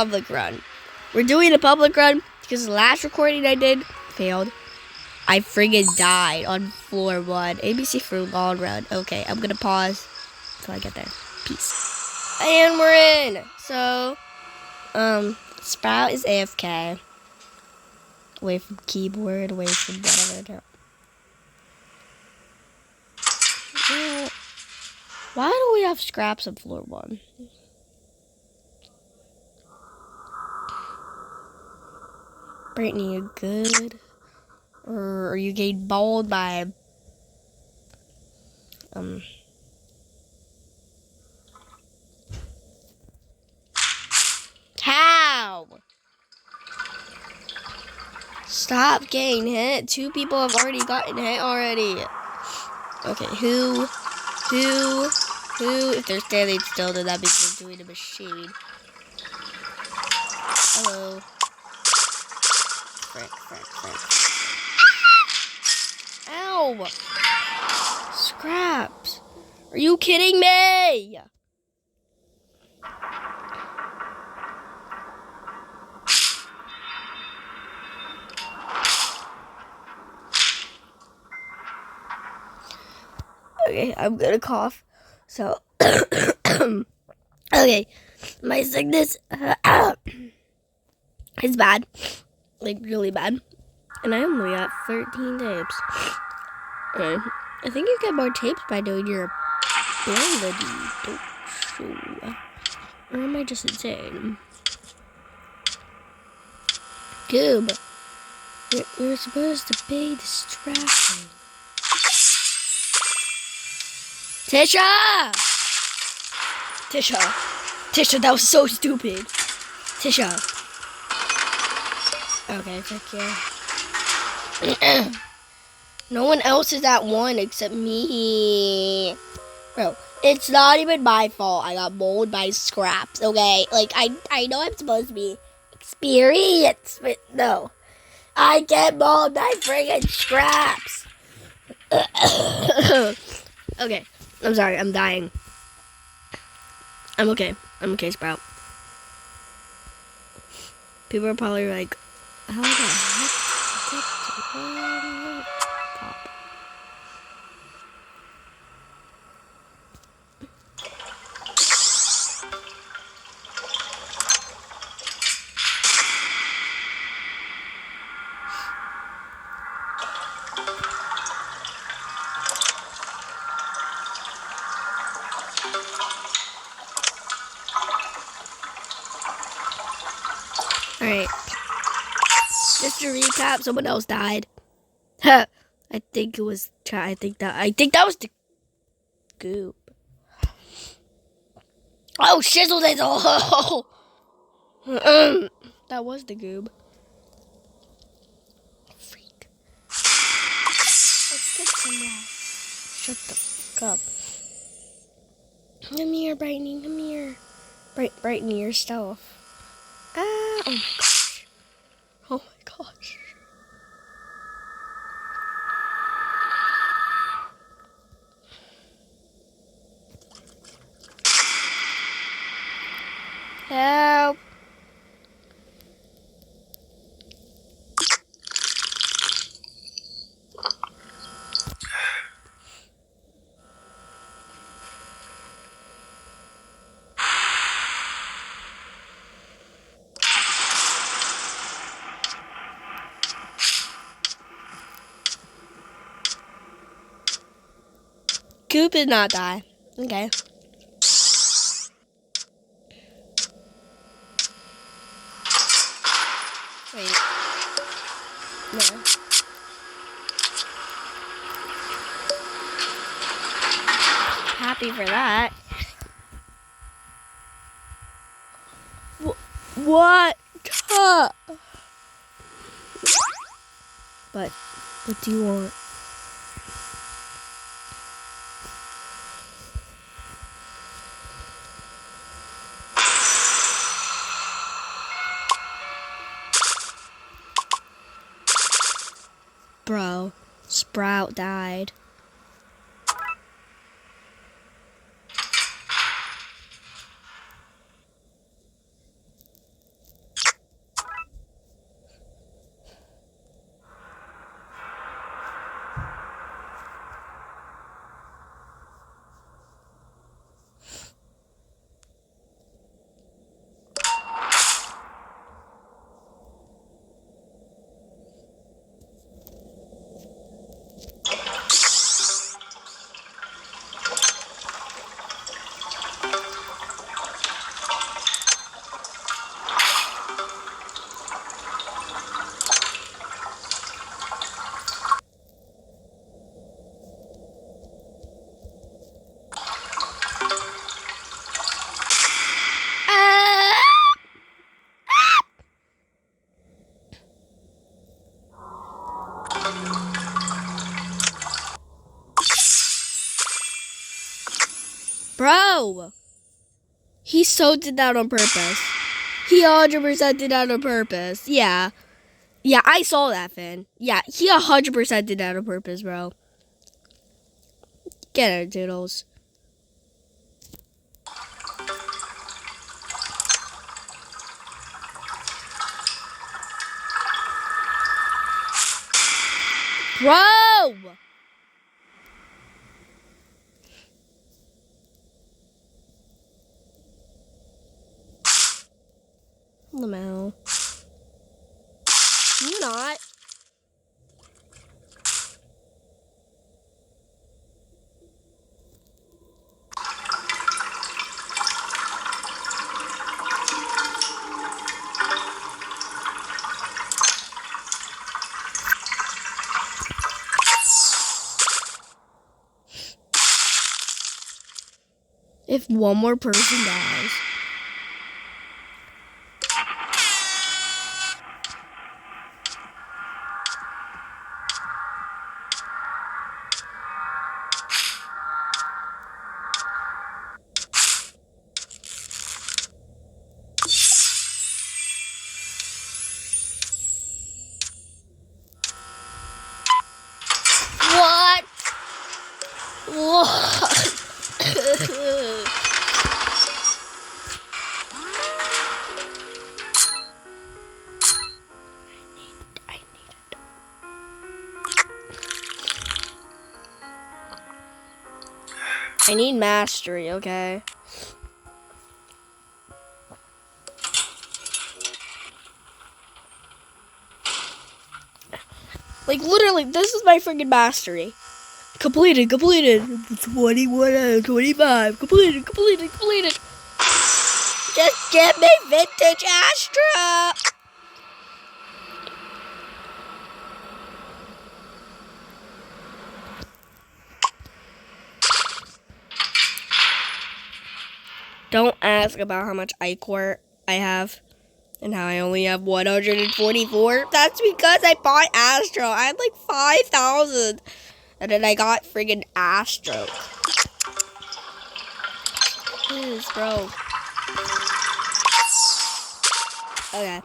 public run. We're doing a public run because the last recording I did failed. I friggin' died on floor 1. ABC for long run. Okay, I'm gonna pause until I get there. Peace. And we're in. So, Sprout is AFK. Away from keyboard, away from whatever. Yeah. Why do we have scraps on floor 1? Brittany, you good? Or are you getting bowled by how? Stop getting hit. 2 people have already gotten hit already. Okay, who? If they're standing still, then that means they're doing a machine. Hello. Frick. Ow! Scraps. Are you kidding me? Okay, I'm gonna cough. So, okay, my sickness is bad, like really bad, and I only got 13 tapes. Okay. I think you get more tapes by doing your ability, don't you? Or am I just insane? Goob, you're supposed to be distracting. Tisha, that was so stupid. Tisha. Okay, fuck yeah. No one else is at 1 except me. Bro, it's not even my fault I got bowled by scraps, okay? Like, I know I'm supposed to be experienced, but no. I get bowled by friggin' scraps. Okay, I'm sorry, I'm dying. I'm okay, Sprout. People are probably like, how the heck did you get to top? Alright. Just to recap, someone else died. I think it was I think that was the goop. Oh, shizzle dizzle! That was the goob. Freak. Let's get some rest. Shut the fuck up. Come here, Brightening. Come here. Brighten yourself. Ah! Oh my gosh. Oh my gosh. Help. Goop did not die. Okay. Wait. No. Happy for that. What? But what do you want? Bro, Sprout died. Bro! He so did that on purpose. He 100% did that on purpose. Yeah. Yeah, I saw that, Finn. Yeah, he 100% did that on purpose, bro. Get it, Doodles. Bro! Lamau. You not. If one more person dies. What? What? I need mastery, okay? Like, literally, this is my freaking mastery. Completed. 21 out of 25. Completed. Just give me vintage Astra. Don't ask about how much iCore I have and how I only have 144. That's because I bought Astro. I had like 5,000. And then I got friggin' Astro. Please, bro. Okay.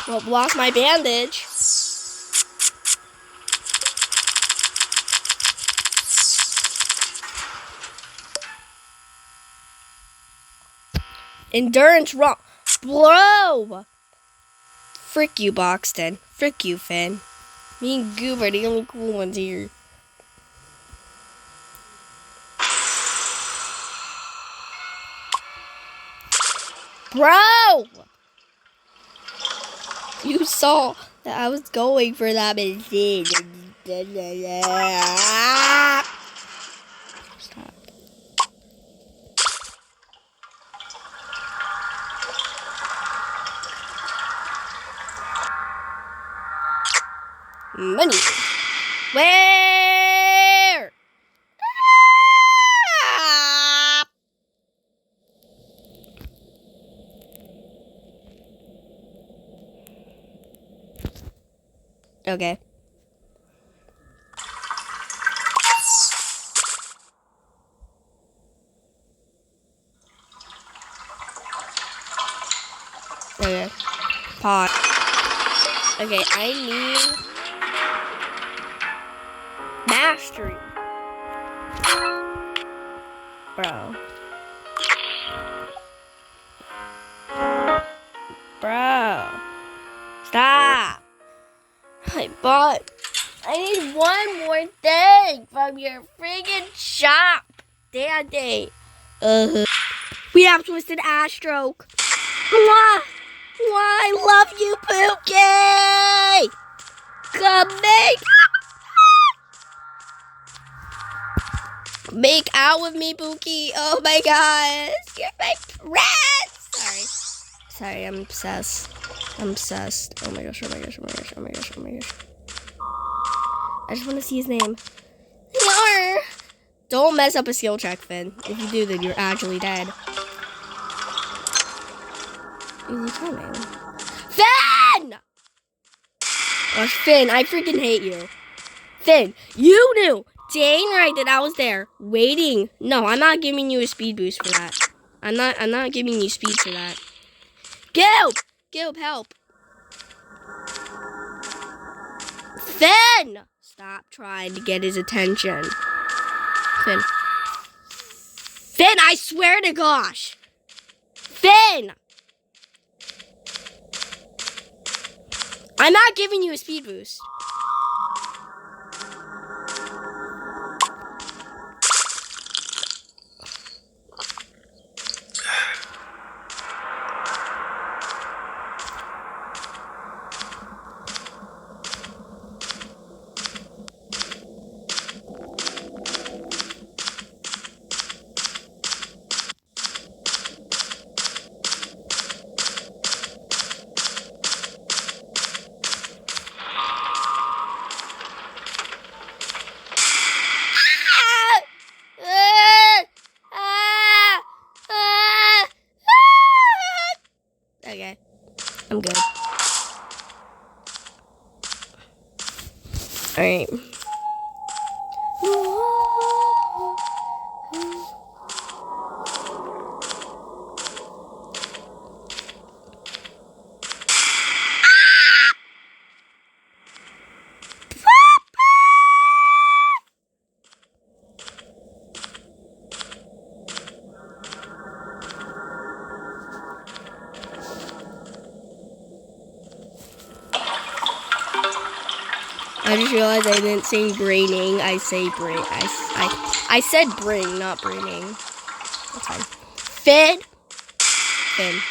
Well, lost my bandage. Endurance wrong. Bro! Frick you, Boxton. Frick you, Finn. Me and Goob are the only cool ones here. Bro! You saw that I was going for that machine. Stop. Money. Where? Ah! Okay. Okay. Pause. Okay, I need mastery. Bro. Bro. Stop. I bought I need one more thing from your friggin' shop, Daddy. We have Twisted Astro. Mwah! Mwah! I love you, Pookie! Come make out with me, Pookie. Oh my gosh, you're my prince. Sorry, I'm obsessed. I'm obsessed. Oh my gosh, oh my gosh, oh my gosh, oh my gosh, oh my gosh. I just want to see his name. Yarr! Don't mess up a skill check, Finn. If you do, then you're actually dead. Is he coming? Finn! Gosh, Finn, I freaking hate you. Finn, you knew dang right that I was there waiting. No, I'm not giving you a speed boost for that. I'm not giving you speed for that. Gilb, help. Finn! Stop trying to get his attention. Finn, I swear to gosh. Finn! I'm not giving you a speed boost. Okay, I'm good. Alright. I just realized I didn't say braining. I say brain. I said brain, not braining. That's fine.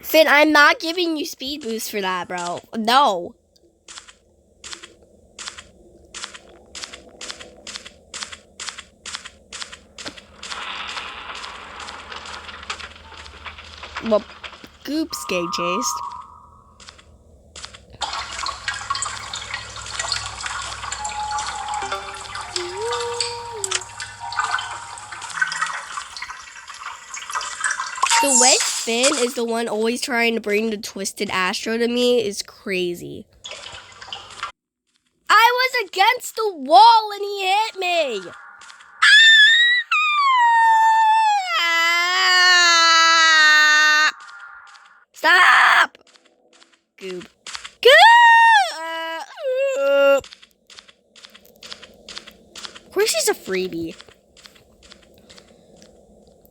Finn, I'm not giving you speed boost for that, bro. No. Well, Goop's getting chased. The way Finn is the one always trying to bring the Twisted Astro to me is crazy. I was against the wall and he hit me. Ah! Stop! Goob. Of course he's a freebie.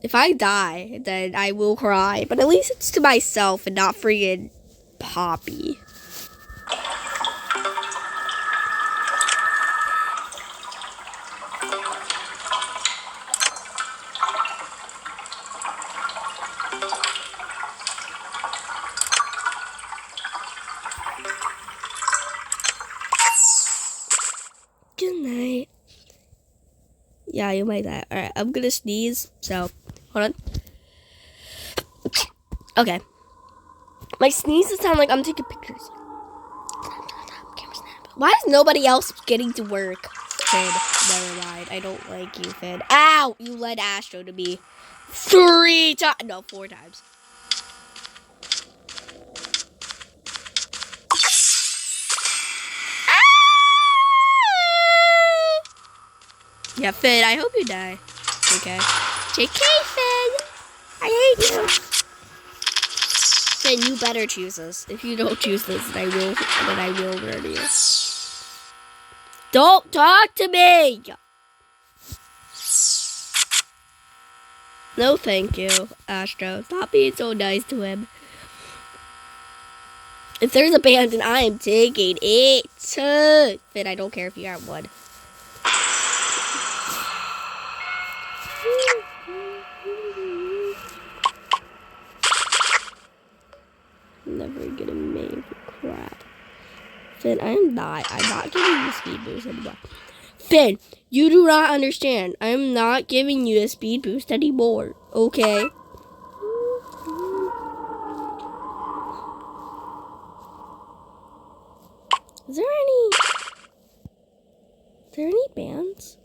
If I die, then I will cry. But at least it's to myself and not friggin' Poppy. Good night. Yeah, you might die. Alright, I'm gonna sneeze, so hold on. Okay. My sneezes sound like I'm taking pictures. Why is nobody else getting to work? Finn, never mind. I don't like you, Finn. Ow! You led Astro to me 3 times. No, 4 times. Yeah, Finn, I hope you die. Okay. JK, Finn! I hate you. Finn, you better choose this. If you don't choose this, then I will murder you. Don't talk to me! No, thank you, Astro. Stop being so nice to him. If there's a band, then I am taking it. Finn, I don't care if you got one. Never gonna make crap. Finn, I'm not giving you a speed boost anymore. Finn, you do not understand. I am not giving you a speed boost anymore. Okay? Is there any bands?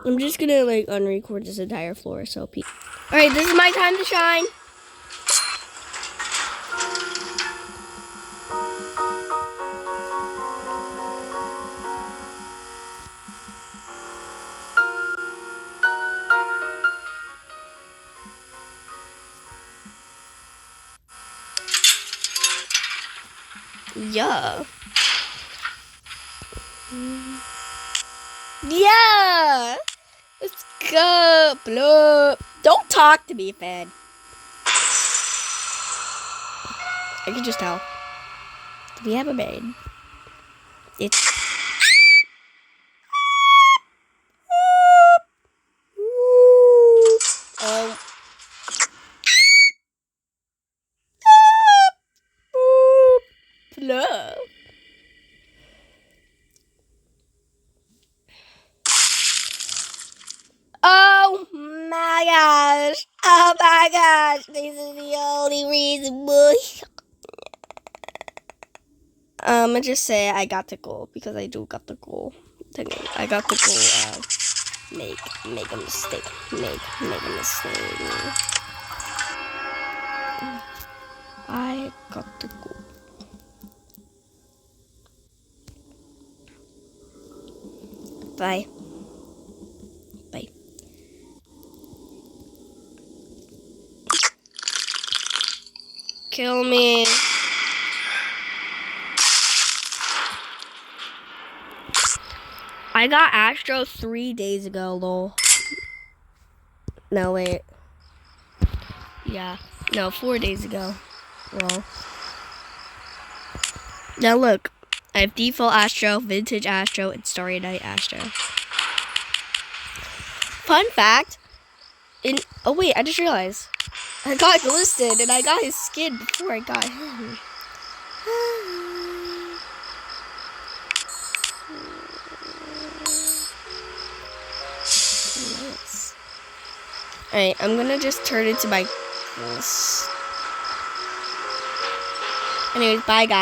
I'm just gonna like unrecord this entire floor, so alright, this is my time to shine. Yeah. Yeah! Let's go! Bloop. Don't talk to me, Finn. I can just tell. We have a maid. It's... Oh. Bloop. Oh my gosh. Oh my gosh. This is the only reason why. I just say I got the goal because I do got the goal. I got the goal of make a mistake. Make a mistake. I got the goal. Bye. Bye. Kill me. I got Astro 3 days ago, lol. No, wait. Yeah. No, 4 days ago. Lol. Now look. I have default Astro, vintage Astro, and Starry Night Astro. Fun fact. Oh wait, I just realized. I got Glisten and I got his skin before I got him. Nice. Alright, I'm gonna just turn into my... Anyways, bye guys.